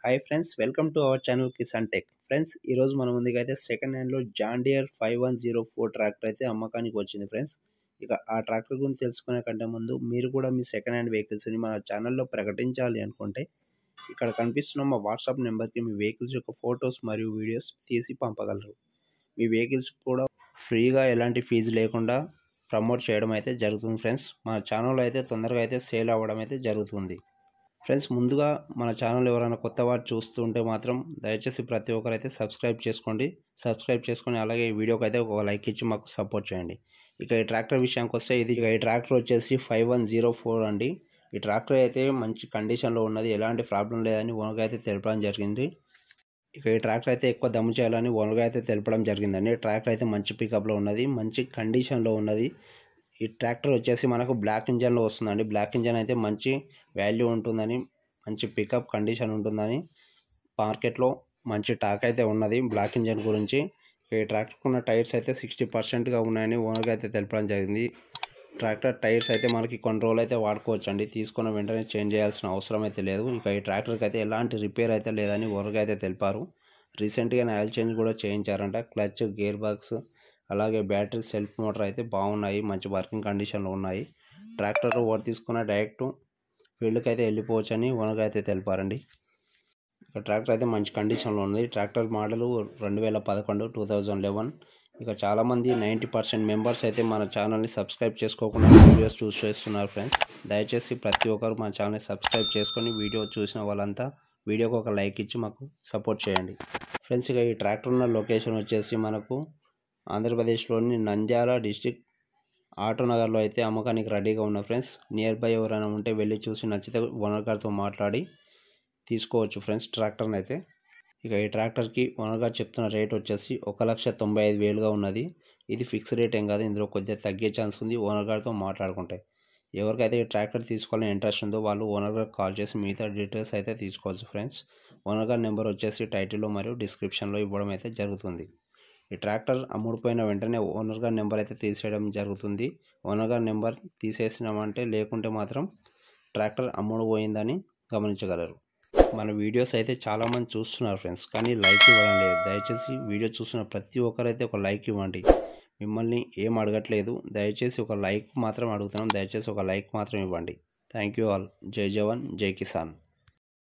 Hi friends, welcome to our channel Kisan tech. Friends, ఈరోజు మన ముందుగా అయితే సెకండ్ హ్యాండ్లో జాన్ డియర్ 5104 ట్రాక్టర్ అయితే అమ్మకానికి వచ్చింది ఫ్రెండ్స్. ఇక ఆ ట్రాక్టర్ గురించి తెలుసుకునే కంటే ముందు మీరు కూడా మీ సెకండ్ హ్యాండ్ వెహికల్స్ని మన ఛానల్లో ప్రకటించాలి అనుకుంటే ఇక్కడ కనిపిస్తున్న మా వాట్సాప్ నెంబర్కి మీ వెహికల్స్ యొక్క ఫొటోస్ మరియు వీడియోస్ తీసి పంపగలరు. మీ వెహికల్స్ కూడా ఫ్రీగా ఎలాంటి ఫీజు లేకుండా ప్రమోట్ చేయడం అయితే జరుగుతుంది ఫ్రెండ్స్. మన ఛానల్లో అయితే తొందరగా అయితే సేల్ అవ్వడం అయితే జరుగుతుంది. ఫ్రెండ్స్, ముందుగా మన ఛానల్ ఎవరైనా కొత్త వారు చూస్తుంటే మాత్రం దయచేసి ప్రతి ఒక్కరైతే సబ్స్క్రైబ్ చేసుకొని అలాగే ఈ వీడియోకి అయితే ఒక లైక్ ఇచ్చి మాకు సపోర్ట్ చేయండి. ఇక ఈ ట్రాక్టర్ విషయానికి వస్తే ఈ ట్రాక్టర్ వచ్చేసి 5104 అండి. ఈ ట్రాక్టర్ అయితే మంచి కండిషన్లో ఉన్నది, ఎలాంటి ప్రాబ్లం లేదని ఓనర్గా అయితే తెలపడం జరిగింది. ఇక ఈ ట్రాక్టర్ అయితే ఎక్కువ దమ్ము చేయాలని ఓనర్గా అయితే తెలపడం జరిగిందండి. ట్రాక్టర్ అయితే మంచి పికప్లో ఉన్నది, మంచి కండిషన్లో ఉన్నది. ఈ ట్రాక్టర్ వచ్చేసి మనకు బ్లాక్ ఇంజన్లో వస్తుందండి. బ్లాక్ ఇంజన్ అయితే మంచి వాల్యూ ఉంటుందని, మంచి పికప్ కండిషన్ ఉంటుందని మార్కెట్లో మంచి టాక్ అయితే ఉన్నది బ్లాక్ ఇంజన్ గురించి. ఈ ట్రాక్టర్కి ఉన్న టైర్స్ అయితే 60%గా ఉన్నాయని ఓనర్గా అయితే తెలపడం జరిగింది. ట్రాక్టర్ టైర్స్ అయితే మనకి కొన్ని రోజులు అయితే వాడుకోవచ్చు అండి, తీసుకున్న వెంటనే చేంజ్ చేయాల్సిన అవసరం అయితే లేదు. ఇక ఈ ట్రాక్టర్కి అయితే ఎలాంటి రిపేర్ అయితే లేదని ఓనర్గా అయితే తెలిపారు. రీసెంట్గా ఆయిల్ చేంజ్ కూడా చేయించారంట. క్లచ్, గేర్ బాక్స్ అలాగే బ్యాటరీ, సెల్ఫ్ మోటార్ అయితే బాగున్నాయి, మంచి వర్కింగ్ కండిషన్లో ఉన్నాయి. ట్రాక్టర్ ఓవర్ తీసుకున్న డైరెక్ట్ ఫీల్డ్కి అయితే వెళ్ళిపోవచ్చు అని ఓనర్గా అయితే తెలిపారండి. ఇక ట్రాక్టర్ అయితే మంచి కండిషన్లో ఉంది. Tractor model 2011 2011. ఇక చాలామంది 90% మెంబర్స్ అయితే మన ఛానల్ని సబ్స్క్రైబ్ చేసుకోకుండా వీడియోస్ చేస్తున్నారు ఫ్రెండ్స్. దయచేసి ప్రతి ఒక్కరు మన ఛానల్ని సబ్స్క్రైబ్ చేసుకొని వీడియో చూసిన వాళ్ళంతా వీడియోకి ఒక లైక్ ఇచ్చి మాకు సపోర్ట్ చేయండి ఫ్రెండ్స్. ఇక ఈ ట్రాక్టర్ ఉన్న లొకేషన్ వచ్చేసి మనకు ఆంధ్రప్రదేశ్లోని నంద్యాల డిస్టిక్ ఆటోనగర్లో అయితే అమ్మకానికి రెడీగా ఉన్న ఫ్రెండ్స్. నియర్ బై ఎవరైనా ఉంటే వెళ్ళి చూసి నచ్చితే ఓనర్ గారితో మాట్లాడి తీసుకోవచ్చు ఫ్రెండ్స్ ట్రాక్టర్ని అయితే. ఇక ఈ ట్రాక్టర్కి ఓనర్ గారు చెప్తున్న రేట్ వచ్చేసి 1,95,000గా ఉన్నది. ఇది ఫిక్స్ రేట్ ఏం కాదు, ఇందులో కొద్దిగా తగ్గే ఛాన్స్ ఉంది ఓనర్ గారితో మాట్లాడుకుంటే. ఎవరికైతే ఈ ట్రాక్టర్ తీసుకోవాలని ఇంట్రెస్ట్ ఉందో వాళ్ళు ఓనర్ గారికి కాల్ చేసి మిగతా డీటెయిల్స్ అయితే తీసుకోవచ్చు ఫ్రెండ్స్. ఓనర్ గారి నెంబర్ వచ్చేసి టైటిల్లో మరియు డిస్క్రిప్షన్లో ఇవ్వడం అయితే జరుగుతుంది. ఈ ట్రాక్టర్ అమ్ముడుపోయిన వెంటనే ఓనర్ గారి నెంబర్ అయితే తీసేయడం జరుగుతుంది. ఓనర్ గారి నెంబర్ తీసేసినామంటే లేకుంటే మాత్రం ట్రాక్టర్ అమ్ముడు పోయిందని గమనించగలరు. మన వీడియోస్ అయితే చాలామంది చూస్తున్నారు ఫ్రెండ్స్, కానీ లైక్ ఇవ్వడం లేదు. దయచేసి వీడియో చూస్తున్న ప్రతి ఒక్కరైతే ఒక లైక్ ఇవ్వండి. మిమ్మల్ని ఏం అడగట్లేదు, దయచేసి ఒక లైక్ మాత్రం అడుగుతున్నాం. దయచేసి ఒక లైక్ మాత్రం ఇవ్వండి. Thank you all. జై జవాన్, జై కిసాన్.